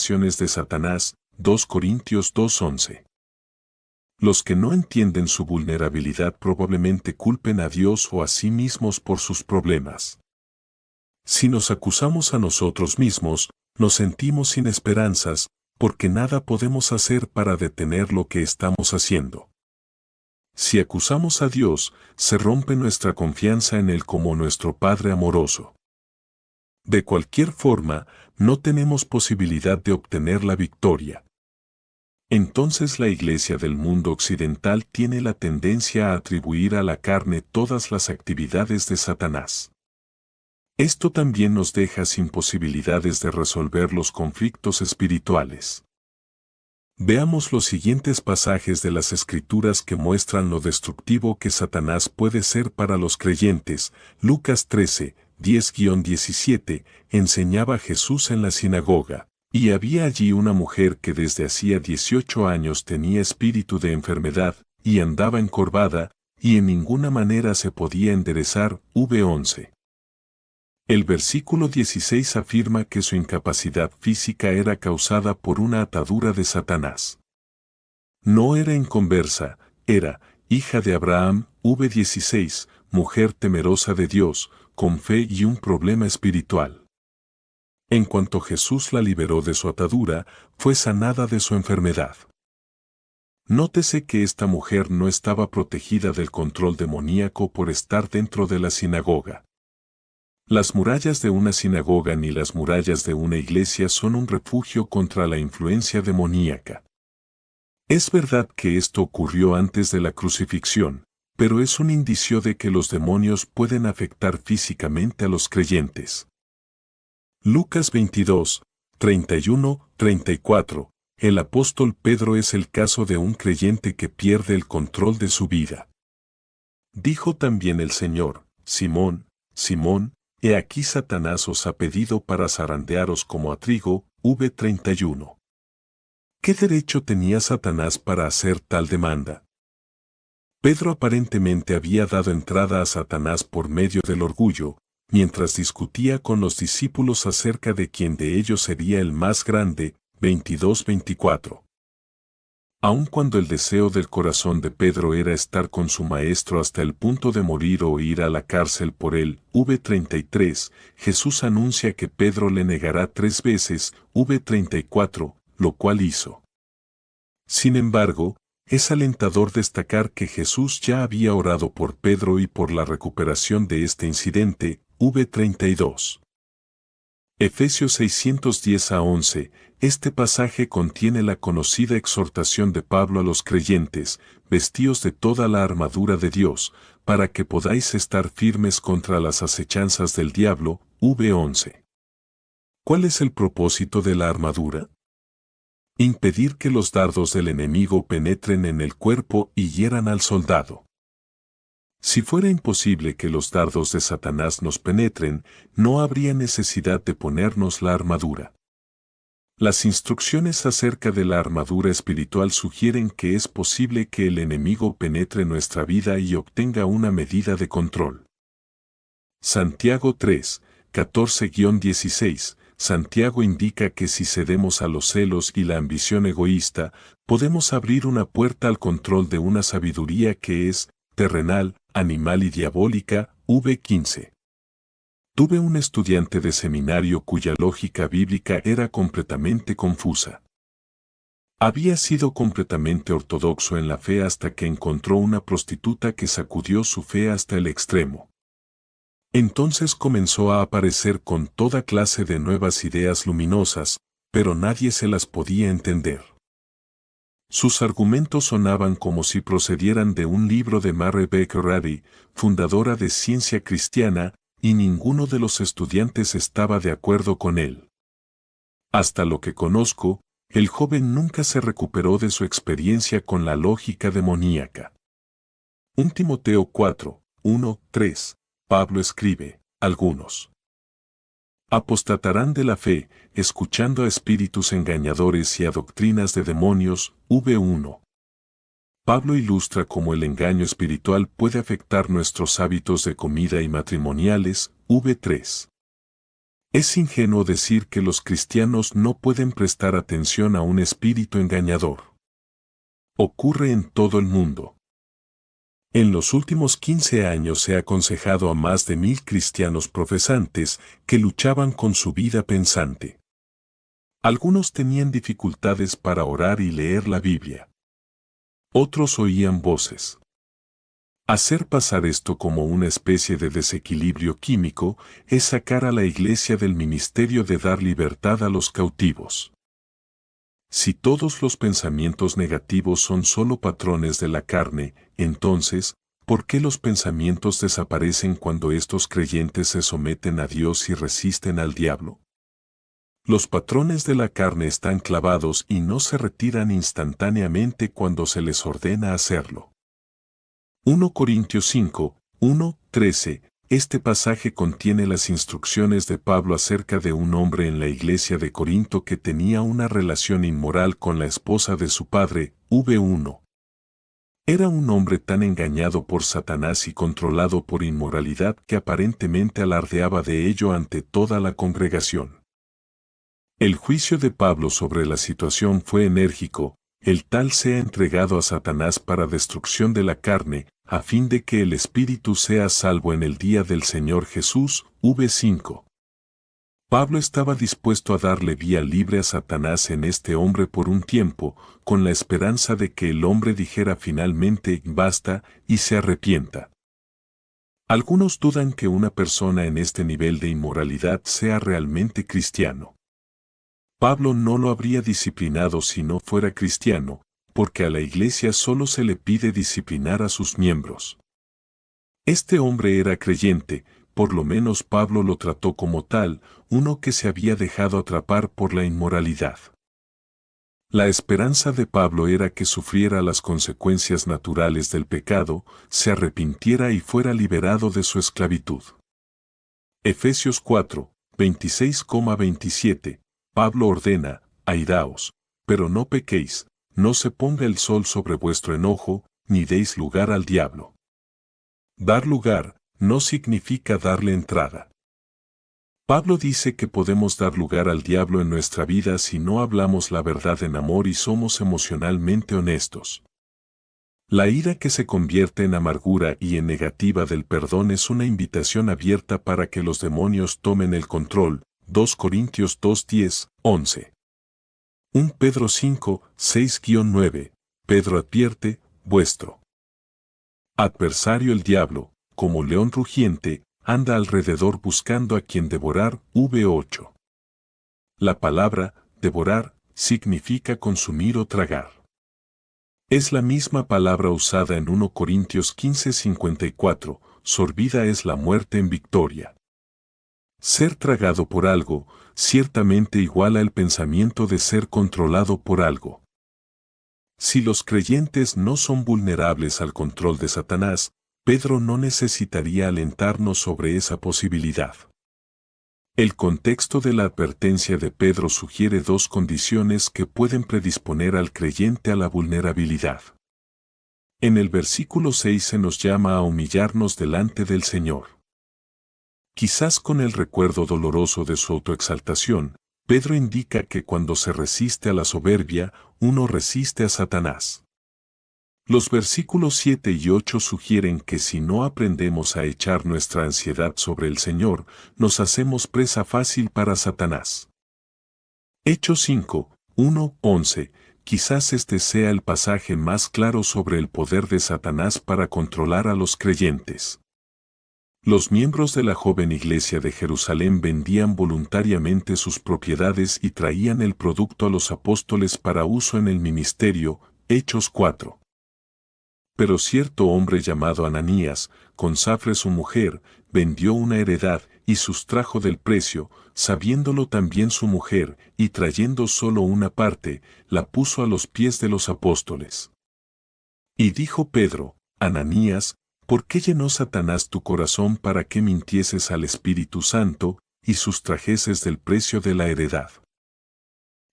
tentaciones de Satanás, 2 Corintios 2:11. Los que no entienden su vulnerabilidad probablemente culpen a Dios o a sí mismos por sus problemas. Si nos acusamos a nosotros mismos, nos sentimos sin esperanzas, porque nada podemos hacer para detener lo que estamos haciendo. Si acusamos a Dios, se rompe nuestra confianza en Él como nuestro Padre amoroso. De cualquier forma, no tenemos posibilidad de obtener la victoria. Entonces la Iglesia del mundo occidental tiene la tendencia a atribuir a la carne todas las actividades de Satanás. Esto también nos deja sin posibilidades de resolver los conflictos espirituales. Veamos los siguientes pasajes de las Escrituras que muestran lo destructivo que Satanás puede ser para los creyentes. Lucas 13, 10-17, enseñaba Jesús en la sinagoga. Y había allí una mujer que desde hacía 18 años tenía espíritu de enfermedad, y andaba encorvada, y en ninguna manera se podía enderezar. V11. El versículo 16 afirma que su incapacidad física era causada por una atadura de Satanás. No era inconversa, era hija de Abraham. V16, mujer temerosa de Dios, con fe y un problema espiritual. En cuanto Jesús la liberó de su atadura, fue sanada de su enfermedad. Nótese que esta mujer no estaba protegida del control demoníaco por estar dentro de la sinagoga. Las murallas de una sinagoga ni las murallas de una iglesia son un refugio contra la influencia demoníaca. Es verdad que esto ocurrió antes de la crucifixión, pero es un indicio de que los demonios pueden afectar físicamente a los creyentes. Lucas 22, 31-34. El apóstol Pedro es el caso de un creyente que pierde el control de su vida. Dijo también el Señor: Simón, Simón, he aquí Satanás os ha pedido para zarandearos como a trigo. V31. ¿Qué derecho tenía Satanás para hacer tal demanda? Pedro aparentemente había dado entrada a Satanás por medio del orgullo, mientras discutía con los discípulos acerca de quién de ellos sería el más grande. 22-24. Aun cuando el deseo del corazón de Pedro era estar con su maestro hasta el punto de morir o ir a la cárcel por él. V33, Jesús anuncia que Pedro le negará 3 veces. V34, lo cual hizo. Sin embargo, es alentador destacar que Jesús ya había orado por Pedro y por la recuperación de este incidente. V32. Efesios 610-11, este pasaje contiene la conocida exhortación de Pablo a los creyentes: vestíos de toda la armadura de Dios, para que podáis estar firmes contra las acechanzas del diablo. V11. ¿Cuál es el propósito de la armadura? Impedir que los dardos del enemigo penetren en el cuerpo y hieran al soldado. Si fuera imposible que los dardos de Satanás nos penetren, no habría necesidad de ponernos la armadura. Las instrucciones acerca de la armadura espiritual sugieren que es posible que el enemigo penetre nuestra vida y obtenga una medida de control. Santiago 3, 14-16, Santiago indica que si cedemos a los celos y la ambición egoísta, podemos abrir una puerta al control de una sabiduría que es terrenal, animal y diabólica. V15. Tuve un estudiante de seminario cuya lógica bíblica era completamente confusa. Había sido completamente ortodoxo en la fe hasta que encontró una prostituta que sacudió su fe hasta el extremo. Entonces comenzó a aparecer con toda clase de nuevas ideas luminosas, pero nadie se las podía entender. Sus argumentos sonaban como si procedieran de un libro de Mary Baker Eddy, fundadora de Ciencia Cristiana, y ninguno de los estudiantes estaba de acuerdo con él. Hasta lo que conozco, el joven nunca se recuperó de su experiencia con la lógica demoníaca. 1 Timoteo 4, 1, 3, Pablo escribe: algunos apostatarán de la fe, escuchando a espíritus engañadores y a doctrinas de demonios. V1. Pablo ilustra cómo el engaño espiritual puede afectar nuestros hábitos de comida y matrimoniales. V3. Es ingenuo decir que los cristianos no pueden prestar atención a un espíritu engañador. Ocurre en todo el mundo. En los últimos 15 años se ha aconsejado a más de 1000 cristianos profesantes que luchaban con su vida pensante. Algunos tenían dificultades para orar y leer la Biblia. Otros oían voces. Hacer pasar esto como una especie de desequilibrio químico es sacar a la iglesia del ministerio de dar libertad a los cautivos. Si todos los pensamientos negativos son solo patrones de la carne, entonces, ¿por qué los pensamientos desaparecen cuando estos creyentes se someten a Dios y resisten al diablo? Los patrones de la carne están clavados y no se retiran instantáneamente cuando se les ordena hacerlo. 1 Corintios 5, 1, 13. Este pasaje contiene las instrucciones de Pablo acerca de un hombre en la iglesia de Corinto que tenía una relación inmoral con la esposa de su padre, v1. Era un hombre tan engañado por Satanás y controlado por inmoralidad que aparentemente alardeaba de ello ante toda la congregación. El juicio de Pablo sobre la situación fue enérgico: el tal sea entregado a Satanás para destrucción de la carne, a fin de que el espíritu sea salvo en el día del Señor Jesús, v5. Pablo estaba dispuesto a darle vía libre a Satanás en este hombre por un tiempo, con la esperanza de que el hombre dijera finalmente basta y se arrepienta. Algunos dudan que una persona en este nivel de inmoralidad sea realmente cristiano. Pablo no lo habría disciplinado si no fuera cristiano, porque a la iglesia solo se le pide disciplinar a sus miembros. Este hombre era creyente, por lo menos Pablo lo trató como tal, uno que se había dejado atrapar por la inmoralidad. La esperanza de Pablo era que sufriera las consecuencias naturales del pecado, se arrepintiera y fuera liberado de su esclavitud. Efesios 4, 26,27. Pablo ordena: airaos, pero no pequéis, no se ponga el sol sobre vuestro enojo, ni deis lugar al diablo. Dar lugar no significa darle entrada. Pablo dice que podemos dar lugar al diablo en nuestra vida si no hablamos la verdad en amor y somos emocionalmente honestos. La ira que se convierte en amargura y en negativa del perdón es una invitación abierta para que los demonios tomen el control. 2 Corintios 2, 10, 11. 1 Pedro 5, 6-9. Pedro advierte: vuestro adversario el diablo, como león rugiente, anda alrededor buscando a quien devorar. v8. La palabra devorar significa consumir o tragar. Es la misma palabra usada en 1 Corintios 15:54, sorbida es la muerte en victoria. Ser tragado por algo, ciertamente iguala el pensamiento de ser controlado por algo. Si los creyentes no son vulnerables al control de Satanás, Pedro no necesitaría alentarnos sobre esa posibilidad. El contexto de la advertencia de Pedro sugiere dos condiciones que pueden predisponer al creyente a la vulnerabilidad. En el versículo 6 se nos llama a humillarnos delante del Señor. Quizás con el recuerdo doloroso de su autoexaltación, Pedro indica que cuando se resiste a la soberbia, uno resiste a Satanás. Los versículos 7 y 8 sugieren que si no aprendemos a echar nuestra ansiedad sobre el Señor, nos hacemos presa fácil para Satanás. Hechos 5, 1, 11. Quizás este sea el pasaje más claro sobre el poder de Satanás para controlar a los creyentes. Los miembros de la joven iglesia de Jerusalén vendían voluntariamente sus propiedades y traían el producto a los apóstoles para uso en el ministerio. Hechos 4. Pero cierto hombre llamado Ananías, con Safre su mujer, vendió una heredad y sustrajo del precio, sabiéndolo también su mujer, y trayendo solo una parte, la puso a los pies de los apóstoles. Y dijo Pedro: Ananías, ¿por qué llenó Satanás tu corazón para que mintieses al Espíritu Santo, y sustrajeses del precio de la heredad?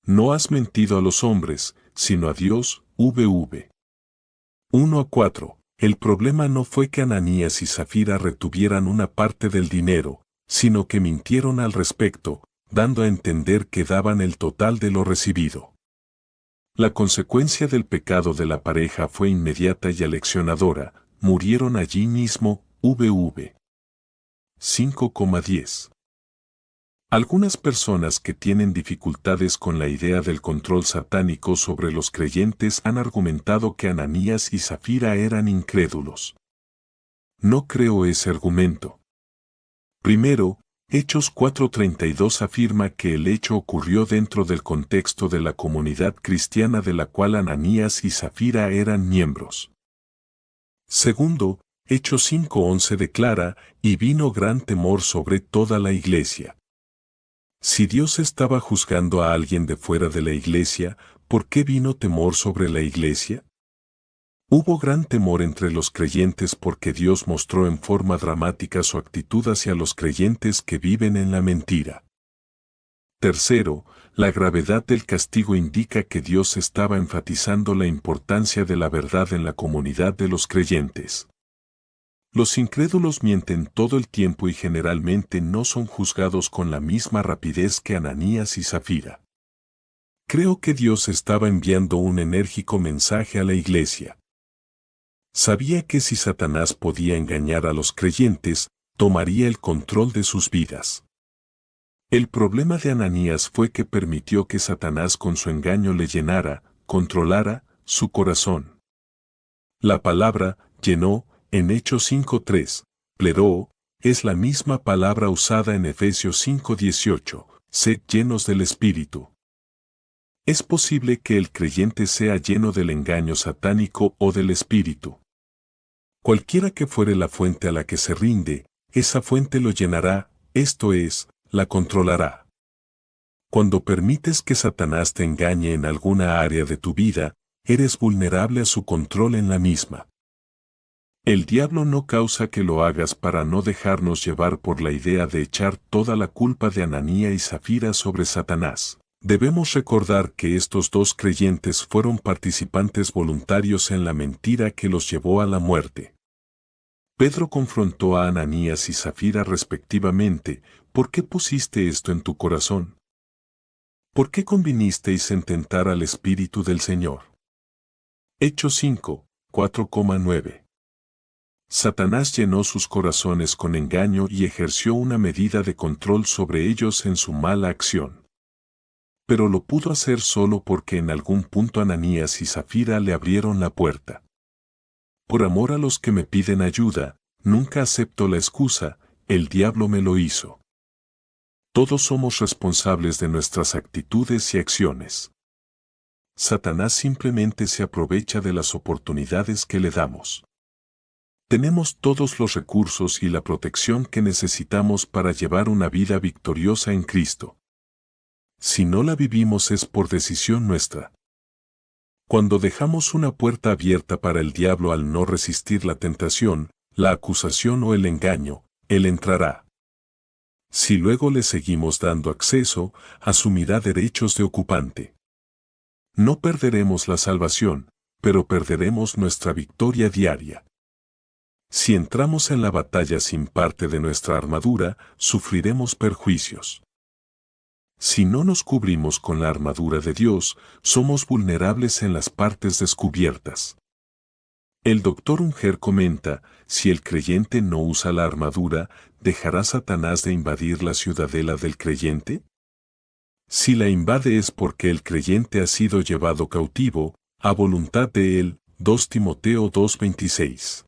No has mentido a los hombres, sino a Dios. vv. 1-4. El problema no fue que Ananías y Zafira retuvieran una parte del dinero, sino que mintieron al respecto, dando a entender que daban el total de lo recibido. La consecuencia del pecado de la pareja fue inmediata y aleccionadora, murieron allí mismo, VV 5,10. Algunas personas que tienen dificultades con la idea del control satánico sobre los creyentes han argumentado que Ananías y Zafira eran incrédulos. No creo ese argumento. Primero, Hechos 4:32 afirma que el hecho ocurrió dentro del contexto de la comunidad cristiana de la cual Ananías y Zafira eran miembros. Segundo, Hechos 5:11 declara, y vino gran temor sobre toda la iglesia. Si Dios estaba juzgando a alguien de fuera de la iglesia, ¿por qué vino temor sobre la iglesia? Hubo gran temor entre los creyentes porque Dios mostró en forma dramática su actitud hacia los creyentes que viven en la mentira. Tercero, la gravedad del castigo indica que Dios estaba enfatizando la importancia de la verdad en la comunidad de los creyentes. Los incrédulos mienten todo el tiempo y generalmente no son juzgados con la misma rapidez que Ananías y Zafira. Creo que Dios estaba enviando un enérgico mensaje a la iglesia. Sabía que si Satanás podía engañar a los creyentes, tomaría el control de sus vidas. El problema de Ananías fue que permitió que Satanás con su engaño le llenara, controlara, su corazón. La palabra, llenó, en Hechos 5:3, pleroo, es la misma palabra usada en Efesios 5:18, sed llenos del Espíritu. Es posible que el creyente sea lleno del engaño satánico o del Espíritu. Cualquiera que fuere la fuente a la que se rinde, esa fuente lo llenará, esto es, la controlará. Cuando permites que Satanás te engañe en alguna área de tu vida, eres vulnerable a su control en la misma. El diablo no causa que lo hagas para no dejarnos llevar por la idea de echar toda la culpa de Ananías y Zafira sobre Satanás. Debemos recordar que estos dos creyentes fueron participantes voluntarios en la mentira que los llevó a la muerte. Pedro confrontó a Ananías y Zafira respectivamente, ¿por qué pusiste esto en tu corazón? ¿Por qué convinisteis en tentar al Espíritu del Señor? Hechos 5, 4,9. Satanás llenó sus corazones con engaño y ejerció una medida de control sobre ellos en su mala acción. Pero lo pudo hacer solo porque en algún punto Ananías y Zafira le abrieron la puerta. Por amor a los que me piden ayuda, nunca acepto la excusa, el diablo me lo hizo. Todos somos responsables de nuestras actitudes y acciones. Satanás simplemente se aprovecha de las oportunidades que le damos. Tenemos todos los recursos y la protección que necesitamos para llevar una vida victoriosa en Cristo. Si no la vivimos es por decisión nuestra. Cuando dejamos una puerta abierta para el diablo al no resistir la tentación, la acusación o el engaño, él entrará. Si luego le seguimos dando acceso, asumirá derechos de ocupante. No perderemos la salvación, pero perderemos nuestra victoria diaria. Si entramos en la batalla sin parte de nuestra armadura, sufriremos perjuicios. Si no nos cubrimos con la armadura de Dios, somos vulnerables en las partes descubiertas. El Dr. Unger comenta, si el creyente no usa la armadura, ¿dejará Satanás de invadir la ciudadela del creyente? Si la invade es porque el creyente ha sido llevado cautivo, a voluntad de él, 2 Timoteo 2:26.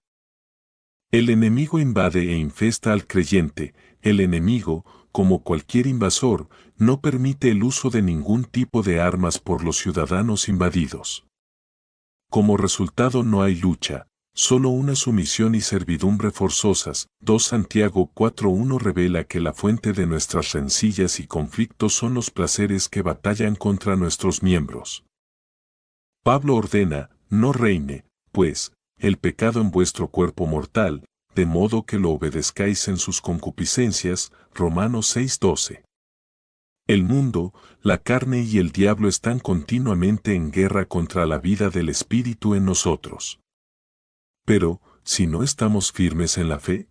El enemigo invade e infesta al creyente, el enemigo, como cualquier invasor, no permite el uso de ningún tipo de armas por los ciudadanos invadidos. Como resultado no hay lucha, solo una sumisión y servidumbre forzosas. 2 Santiago 4:1 revela que la fuente de nuestras rencillas y conflictos son los placeres que batallan contra nuestros miembros. Pablo ordena, no reine, pues, el pecado en vuestro cuerpo mortal, de modo que lo obedezcáis en sus concupiscencias. Romanos 6:12. El mundo, la carne y el diablo están continuamente en guerra contra la vida del Espíritu en nosotros. Pero, si no estamos firmes en la fe,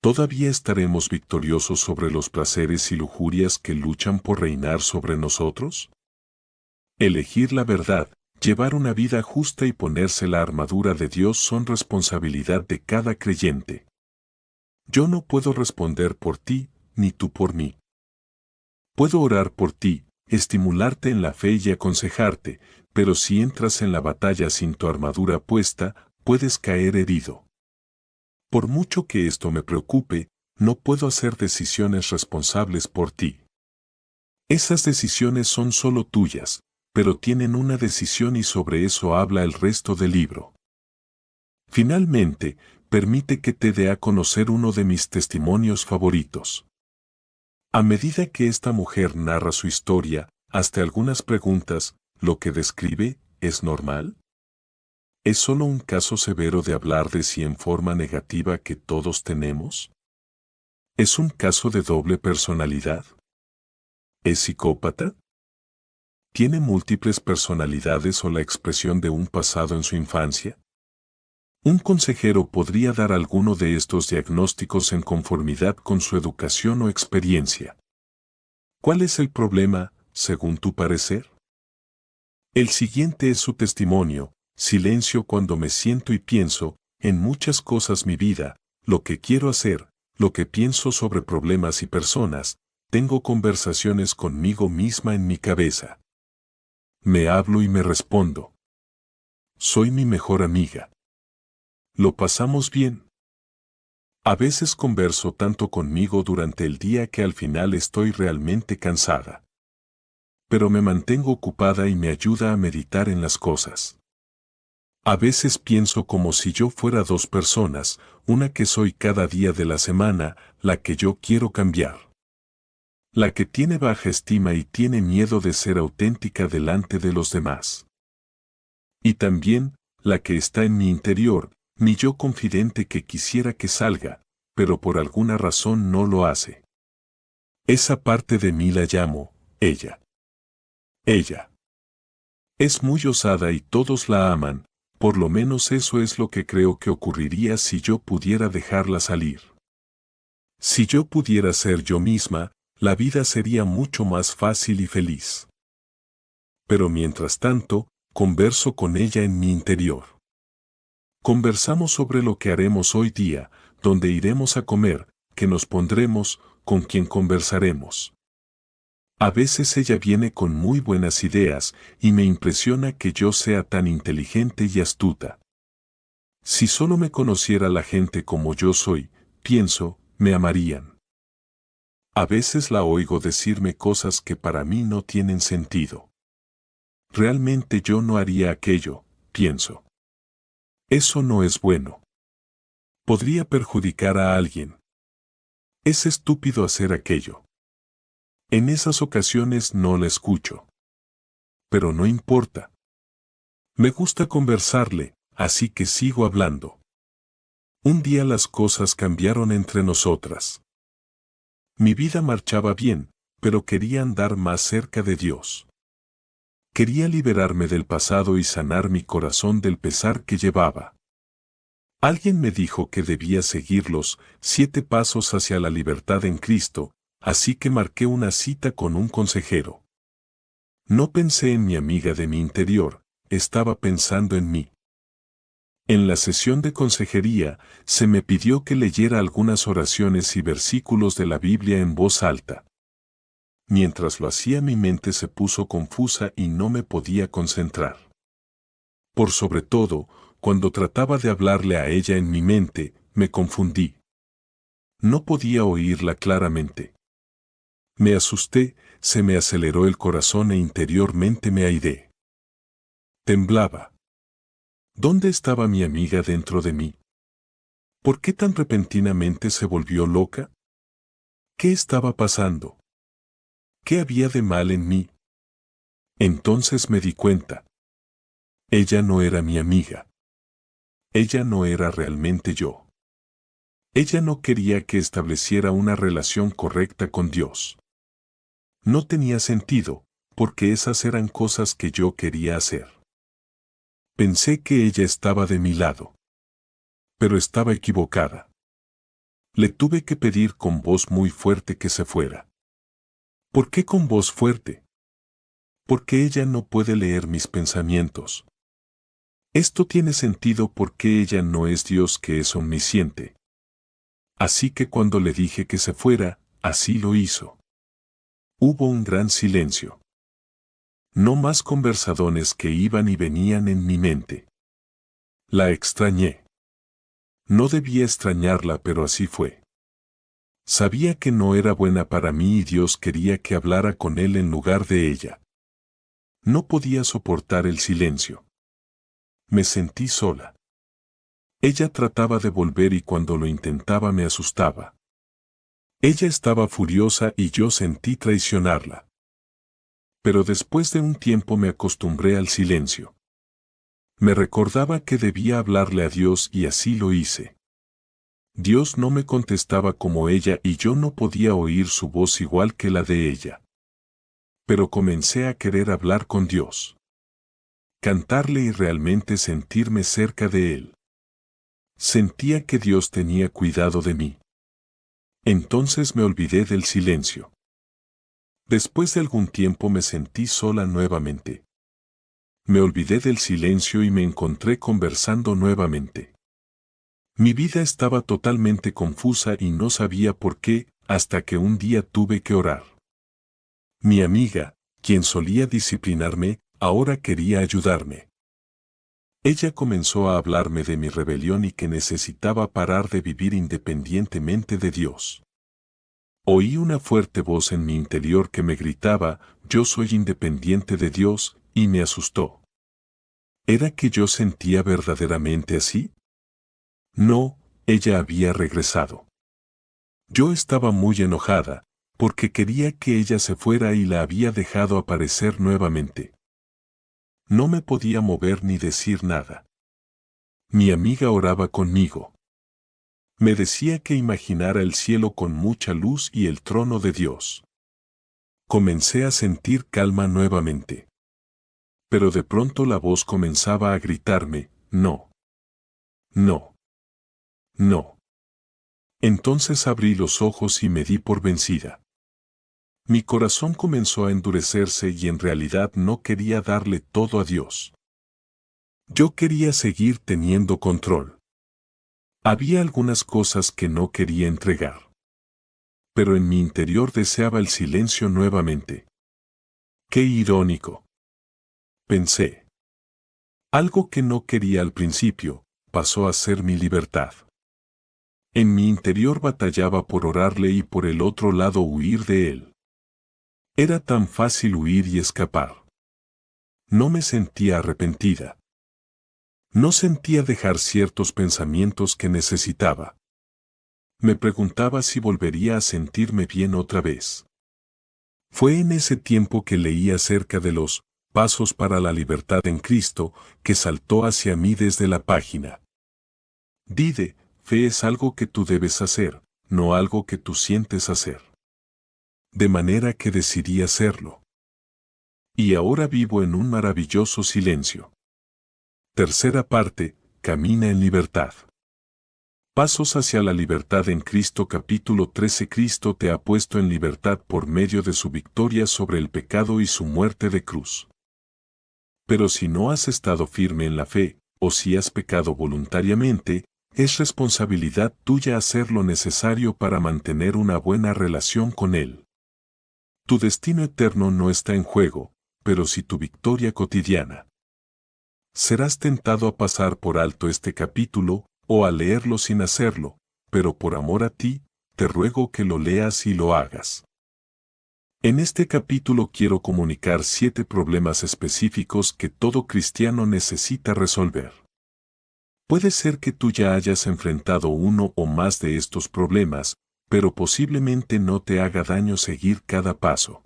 ¿Todavía estaremos victoriosos sobre los placeres y lujurias que luchan por reinar sobre nosotros? Elegir la verdad, llevar una vida justa y ponerse la armadura de Dios son responsabilidad de cada creyente. Yo no puedo responder por ti, ni tú por mí. Puedo orar por ti, estimularte en la fe y aconsejarte, pero si entras en la batalla sin tu armadura puesta, puedes caer herido. Por mucho que esto me preocupe, no puedo hacer decisiones responsables por ti. Esas decisiones son solo tuyas, pero tienen una decisión y sobre eso habla el resto del libro. Finalmente, permite que te dé a conocer uno de mis testimonios favoritos. A medida que esta mujer narra su historia, hazte algunas preguntas. ¿Lo que describe es normal? ¿Es solo un caso severo de hablar de sí en forma negativa que todos tenemos? ¿Es un caso de doble personalidad? ¿Es psicópata? ¿Tiene múltiples personalidades o la expresión de un pasado en su infancia? Un consejero podría dar alguno de estos diagnósticos en conformidad con su educación o experiencia. ¿Cuál es el problema, según tu parecer? El siguiente es su testimonio: silencio cuando me siento y pienso, en muchas cosas mi vida, lo que quiero hacer, lo que pienso sobre problemas y personas, tengo conversaciones conmigo misma en mi cabeza. Me hablo y me respondo. Soy mi mejor amiga. ¿Lo pasamos bien? A veces converso tanto conmigo durante el día que al final estoy realmente cansada. Pero me mantengo ocupada y me ayuda a meditar en las cosas. A veces pienso como si yo fuera dos personas, una que soy cada día de la semana, la que yo quiero cambiar. La que tiene baja estima y tiene miedo de ser auténtica delante de los demás. Y también, la que está en mi interior, mi yo confidente que quisiera que salga, pero por alguna razón no lo hace. Esa parte de mí la llamo, ella. Ella. Es muy osada y todos la aman, por lo menos eso es lo que creo que ocurriría si yo pudiera dejarla salir. Si yo pudiera ser yo misma, la vida sería mucho más fácil y feliz. Pero mientras tanto, converso con ella en mi interior. Conversamos sobre lo que haremos hoy día, dónde iremos a comer, qué nos pondremos, con quién conversaremos. A veces ella viene con muy buenas ideas y me impresiona que yo sea tan inteligente y astuta. Si solo me conociera la gente como yo soy, pienso, me amarían. A veces la oigo decirme cosas que para mí no tienen sentido. Realmente yo no haría aquello, pienso. Eso no es bueno. Podría perjudicar a alguien. Es estúpido hacer aquello. En esas ocasiones no la escucho. Pero no importa. Me gusta conversarle, así que sigo hablando. Un día las cosas cambiaron entre nosotras. Mi vida marchaba bien, pero quería andar más cerca de Dios. Quería liberarme del pasado y sanar mi corazón del pesar que llevaba. Alguien me dijo que debía seguir los 7 pasos hacia la libertad en Cristo, así que marqué una cita con un consejero. No pensé en mi amiga de mi interior, estaba pensando en mí. En la sesión de consejería, se me pidió que leyera algunas oraciones y versículos de la Biblia en voz alta. Mientras lo hacía mi mente se puso confusa y no me podía concentrar. Por sobre todo, cuando trataba de hablarle a ella en mi mente, me confundí. No podía oírla claramente. Me asusté, se me aceleró el corazón e interiormente me airé. Temblaba. ¿Dónde estaba mi amiga dentro de mí? ¿Por qué tan repentinamente se volvió loca? ¿Qué estaba pasando? ¿Qué había de mal en mí? Entonces me di cuenta. Ella no era mi amiga. Ella no era realmente yo. Ella no quería que estableciera una relación correcta con Dios. No tenía sentido, porque esas eran cosas que yo quería hacer. Pensé que ella estaba de mi lado. Pero estaba equivocada. Le tuve que pedir con voz muy fuerte que se fuera. ¿Por qué con voz fuerte? Porque ella no puede leer mis pensamientos. Esto tiene sentido porque ella no es Dios que es omnisciente. Así que cuando le dije que se fuera, así lo hizo. Hubo un gran silencio. No más conversadones que iban y venían en mi mente. La extrañé. No debía extrañarla, pero así fue. Sabía que no era buena para mí y Dios quería que hablara con él en lugar de ella. No podía soportar el silencio. Me sentí sola. Ella trataba de volver y cuando lo intentaba me asustaba. Ella estaba furiosa y yo sentí traicionarla. Pero después de un tiempo me acostumbré al silencio. Me recordaba que debía hablarle a Dios y así lo hice. Dios no me contestaba como ella y yo no podía oír su voz igual que la de ella. Pero comencé a querer hablar con Dios. Cantarle y realmente sentirme cerca de Él. Sentía que Dios tenía cuidado de mí. Entonces me olvidé del silencio. Después de algún tiempo me sentí sola nuevamente. Me olvidé del silencio y me encontré conversando nuevamente. Mi vida estaba totalmente confusa y no sabía por qué, hasta que un día tuve que orar. Mi amiga, quien solía disciplinarme, ahora quería ayudarme. Ella comenzó a hablarme de mi rebelión y que necesitaba parar de vivir independientemente de Dios. Oí una fuerte voz en mi interior que me gritaba, yo soy independiente de Dios, y me asustó. ¿Era que yo sentía verdaderamente así? No, ella había regresado. Yo estaba muy enojada, porque quería que ella se fuera y la había dejado aparecer nuevamente. No me podía mover ni decir nada. Mi amiga oraba conmigo. Me decía que imaginara el cielo con mucha luz y el trono de Dios. Comencé a sentir calma nuevamente. Pero de pronto la voz comenzaba a gritarme, no. No. No. Entonces abrí los ojos y me di por vencida. Mi corazón comenzó a endurecerse y en realidad no quería darle todo a Dios. Yo quería seguir teniendo control. Había algunas cosas que no quería entregar. Pero en mi interior deseaba el silencio nuevamente. ¡Qué irónico! Pensé. Algo que no quería al principio, pasó a ser mi libertad. En mi interior batallaba por orarle y por el otro lado huir de él. Era tan fácil huir y escapar. No me sentía arrepentida. No sentía dejar ciertos pensamientos que necesitaba. Me preguntaba si volvería a sentirme bien otra vez. Fue en ese tiempo que leí acerca de los pasos para la libertad en Cristo que saltó hacia mí desde la página. Dide, fe es algo que tú debes hacer, no algo que tú sientes hacer. De manera que decidí hacerlo. Y ahora vivo en un maravilloso silencio. Tercera parte, camina en libertad. Pasos hacia la libertad en Cristo capítulo 13. Cristo te ha puesto en libertad por medio de su victoria sobre el pecado y su muerte de cruz. Pero si no has estado firme en la fe, o si has pecado voluntariamente, es responsabilidad tuya hacer lo necesario para mantener una buena relación con Él. Tu destino eterno no está en juego, pero sí tu victoria cotidiana. Serás tentado a pasar por alto este capítulo, o a leerlo sin hacerlo, pero por amor a ti, te ruego que lo leas y lo hagas. En este capítulo quiero comunicar 7 problemas específicos que todo cristiano necesita resolver. Puede ser que tú ya hayas enfrentado uno o más de estos problemas, pero posiblemente no te haga daño seguir cada paso.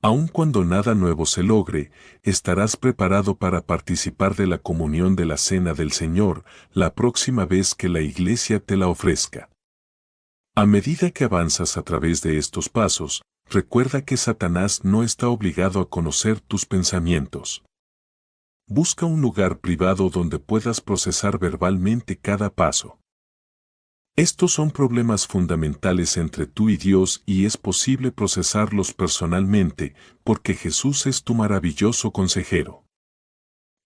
Aun cuando nada nuevo se logre, estarás preparado para participar de la comunión de la Cena del Señor la próxima vez que la Iglesia te la ofrezca. A medida que avanzas a través de estos pasos, recuerda que Satanás no está obligado a conocer tus pensamientos. Busca un lugar privado donde puedas procesar verbalmente cada paso. Estos son problemas fundamentales entre tú y Dios y es posible procesarlos personalmente, porque Jesús es tu maravilloso consejero.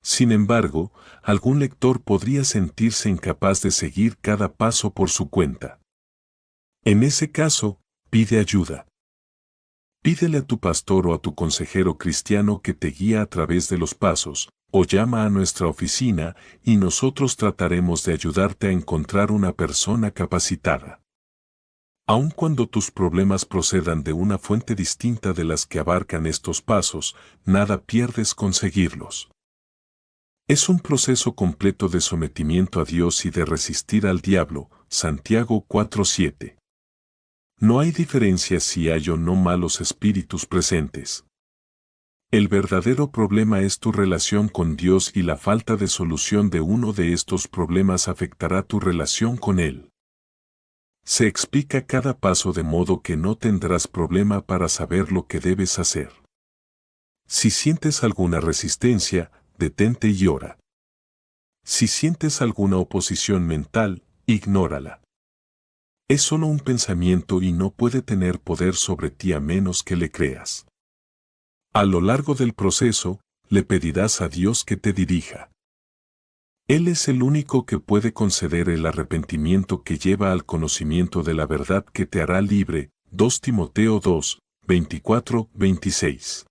Sin embargo, algún lector podría sentirse incapaz de seguir cada paso por su cuenta. En ese caso, pide ayuda. Pídele a tu pastor o a tu consejero cristiano que te guíe a través de los pasos, o llama a nuestra oficina y nosotros trataremos de ayudarte a encontrar una persona capacitada. Aun cuando tus problemas procedan de una fuente distinta de las que abarcan estos pasos, nada pierdes con seguirlos. Es un proceso completo de sometimiento a Dios y de resistir al diablo, Santiago 4:7. No hay diferencia si hay o no malos espíritus presentes. El verdadero problema es tu relación con Dios y la falta de solución de uno de estos problemas afectará tu relación con Él. Se explica cada paso de modo que no tendrás problema para saber lo que debes hacer. Si sientes alguna resistencia, detente y ora. Si sientes alguna oposición mental, ignórala. Es solo un pensamiento y no puede tener poder sobre ti a menos que le creas. A lo largo del proceso, le pedirás a Dios que te dirija. Él es el único que puede conceder el arrepentimiento que lleva al conocimiento de la verdad que te hará libre. 2 Timoteo 2, 24-26.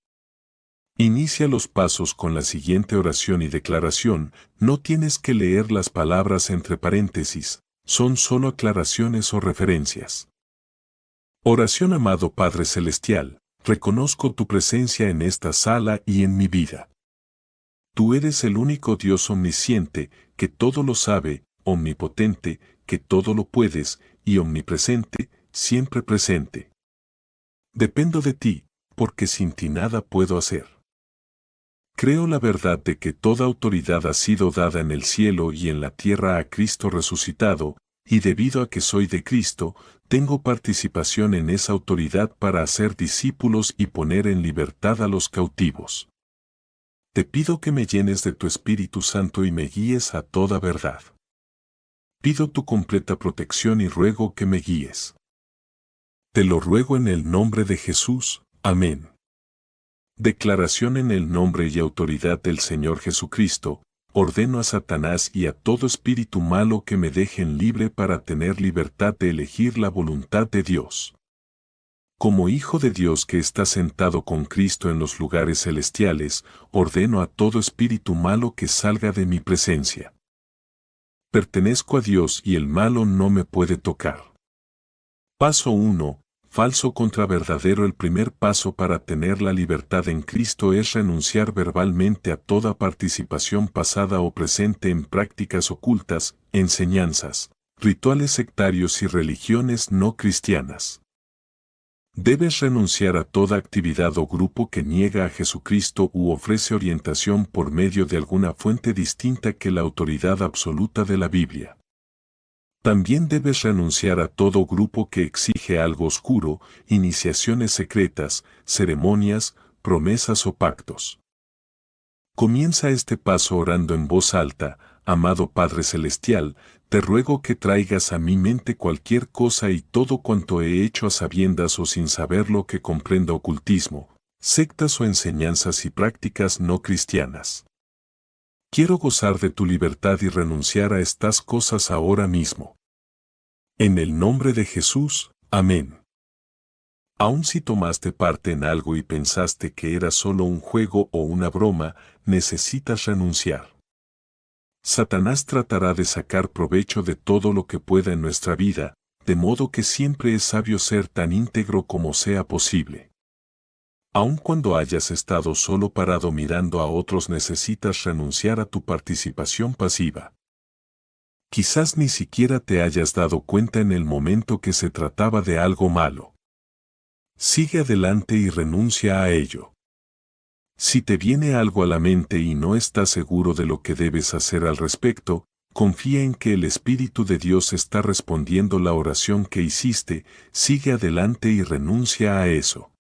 Inicia los pasos con la siguiente oración y declaración, no tienes que leer las palabras entre paréntesis, son solo aclaraciones o referencias. Oración. Amado Padre Celestial, reconozco tu presencia en esta sala y en mi vida. Tú eres el único Dios omnisciente, que todo lo sabe, omnipotente, que todo lo puedes, y omnipresente, siempre presente. Dependo de ti, porque sin ti nada puedo hacer. Creo la verdad de que toda autoridad ha sido dada en el cielo y en la tierra a Cristo resucitado, y debido a que soy de Cristo, tengo participación en esa autoridad para hacer discípulos y poner en libertad a los cautivos. Te pido que me llenes de tu Espíritu Santo y me guíes a toda verdad. Pido tu completa protección y ruego que me guíes. Te lo ruego en el nombre de Jesús. Amén. Declaración. En el nombre y autoridad del Señor Jesucristo, ordeno a Satanás y a todo espíritu malo que me dejen libre para tener libertad de elegir la voluntad de Dios. Como Hijo de Dios que está sentado con Cristo en los lugares celestiales, ordeno a todo espíritu malo que salga de mi presencia. Pertenezco a Dios y el malo no me puede tocar. Paso 1. Falso contra verdadero. El primer paso para tener la libertad en Cristo es renunciar verbalmente a toda participación pasada o presente en prácticas ocultas, enseñanzas, rituales sectarios y religiones no cristianas. Debes renunciar a toda actividad o grupo que niega a Jesucristo u ofrece orientación por medio de alguna fuente distinta que la autoridad absoluta de la Biblia. También debes renunciar a todo grupo que exige algo oscuro, iniciaciones secretas, ceremonias, promesas o pactos. Comienza este paso orando en voz alta, amado Padre Celestial, te ruego que traigas a mi mente cualquier cosa y todo cuanto he hecho a sabiendas o sin saberlo que comprenda ocultismo, sectas o enseñanzas y prácticas no cristianas. Quiero gozar de tu libertad y renunciar a estas cosas ahora mismo. En el nombre de Jesús, amén. Aun si tomaste parte en algo y pensaste que era solo un juego o una broma, necesitas renunciar. Satanás tratará de sacar provecho de todo lo que pueda en nuestra vida, de modo que siempre es sabio ser tan íntegro como sea posible. Aun cuando hayas estado solo parado mirando a otros, necesitas renunciar a tu participación pasiva. Quizás ni siquiera te hayas dado cuenta en el momento que se trataba de algo malo. Sigue adelante y renuncia a ello. Si te viene algo a la mente y no estás seguro de lo que debes hacer al respecto, confía en que el Espíritu de Dios está respondiendo la oración que hiciste, sigue adelante y renuncia a eso.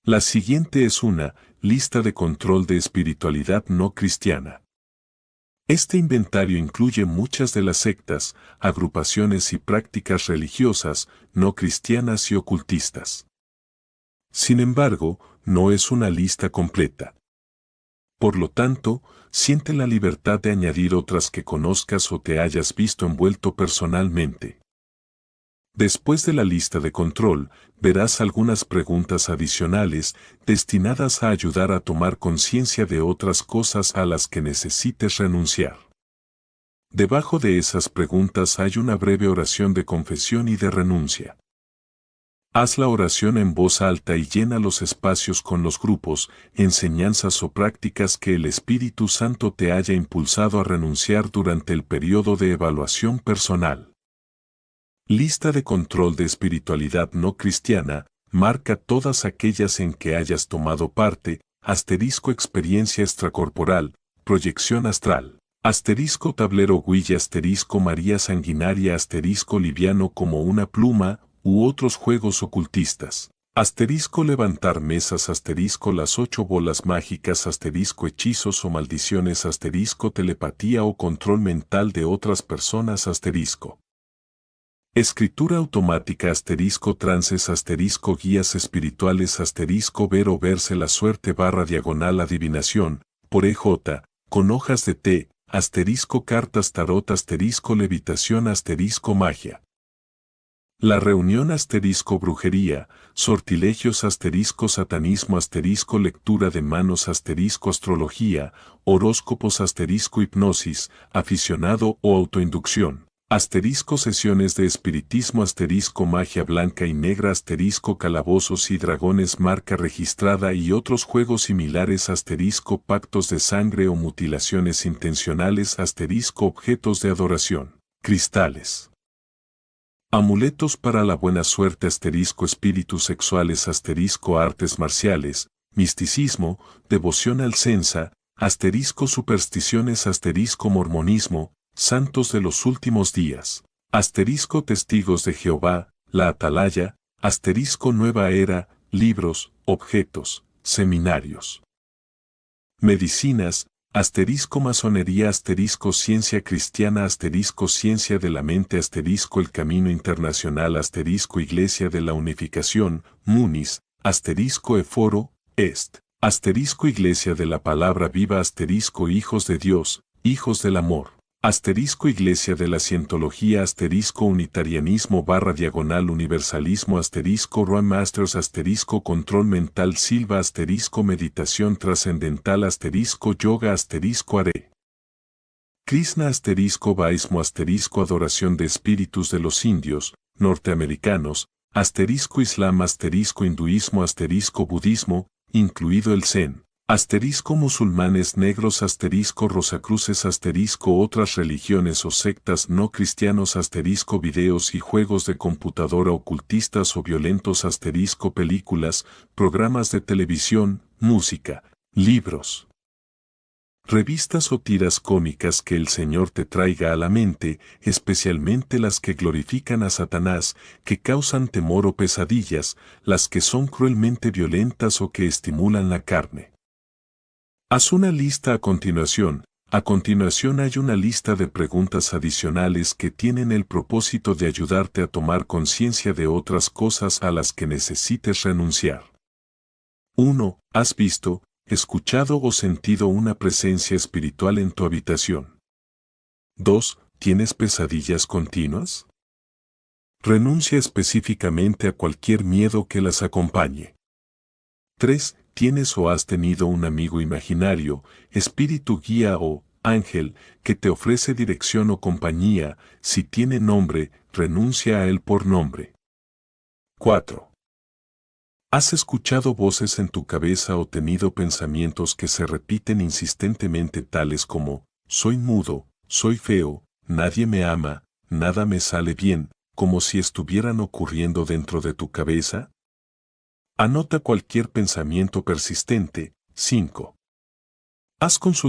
La siguiente es una lista de control de espiritualidad no cristiana. Este inventario incluye muchas de las sectas, agrupaciones y prácticas religiosas, no cristianas y ocultistas. Sin embargo, no es una lista completa. Por lo tanto, siente la libertad de añadir otras que conozcas o te hayas visto envuelto personalmente. Después de la lista de control, verás algunas preguntas adicionales destinadas a ayudar a tomar conciencia de otras cosas a las que necesites renunciar. Debajo de esas preguntas hay una breve oración de confesión y de renuncia. Haz la oración en voz alta y llena los espacios con los grupos, enseñanzas o prácticas que el Espíritu Santo te haya impulsado a renunciar durante el periodo de evaluación personal. Lista de control de espiritualidad no cristiana, marca todas aquellas en que hayas tomado parte, experiencia extracorporal, proyección astral, tablero Ouija, María sanguinaria, liviano como una pluma, u otros juegos ocultistas. Levantar mesas, las 8 bolas mágicas, hechizos o maldiciones, telepatía o control mental de otras personas, escritura automática, trances, guías espirituales, ver o verse la suerte / adivinación, por EJ, con hojas de té, cartas tarot, levitación, magia. La reunión brujería, sortilegios satanismo lectura de manos astrología, horóscopos hipnosis, aficionado o autoinducción. Sesiones de espiritismo magia blanca y negra calabozos y dragones marca registrada y otros juegos similares pactos de sangre o mutilaciones intencionales objetos de adoración, cristales. Amuletos para la buena suerte espíritus sexuales artes marciales, misticismo, devoción al censa, supersticiones mormonismo, santos de los últimos días, testigos de Jehová, la atalaya, nueva era, libros, objetos, seminarios. Medicinas, masonería ciencia cristiana ciencia de la mente el camino internacional iglesia de la unificación, Munis, eforo, iglesia de la palabra viva hijos de Dios, hijos del amor. Iglesia de la Cientología unitarianismo / universalismo Rome Masters control mental Silva meditación trascendental yoga are. Krishna baísmo adoración de espíritus de los indios, norteamericanos, islam hinduismo budismo, incluido el zen. Musulmanes negros rosacruces otras religiones o sectas no cristianos videos y juegos de computadora ocultistas o violentos películas, programas de televisión, música, libros. Revistas o tiras cómicas que el Señor te traiga a la mente, especialmente las que glorifican a Satanás, que causan temor o pesadillas, las que son cruelmente violentas o que estimulan la carne. Haz una lista a continuación. A continuación hay una lista de preguntas adicionales que tienen el propósito de ayudarte a tomar conciencia de otras cosas a las que necesites renunciar. 1. ¿Has visto, escuchado o sentido una presencia espiritual en tu habitación? 2. ¿Tienes pesadillas continuas? Renuncia específicamente a cualquier miedo que las acompañe. 3. ¿Tienes o has tenido un amigo imaginario, espíritu guía o ángel que te ofrece dirección o compañía? Si tiene nombre, renuncia a él por nombre. 4. ¿Has escuchado voces en tu cabeza o tenido pensamientos que se repiten insistentemente tales como, soy mudo, soy feo, nadie me ama, nada me sale bien, como si estuvieran ocurriendo dentro de tu cabeza? Anota cualquier pensamiento persistente. 5. ¿Has consultado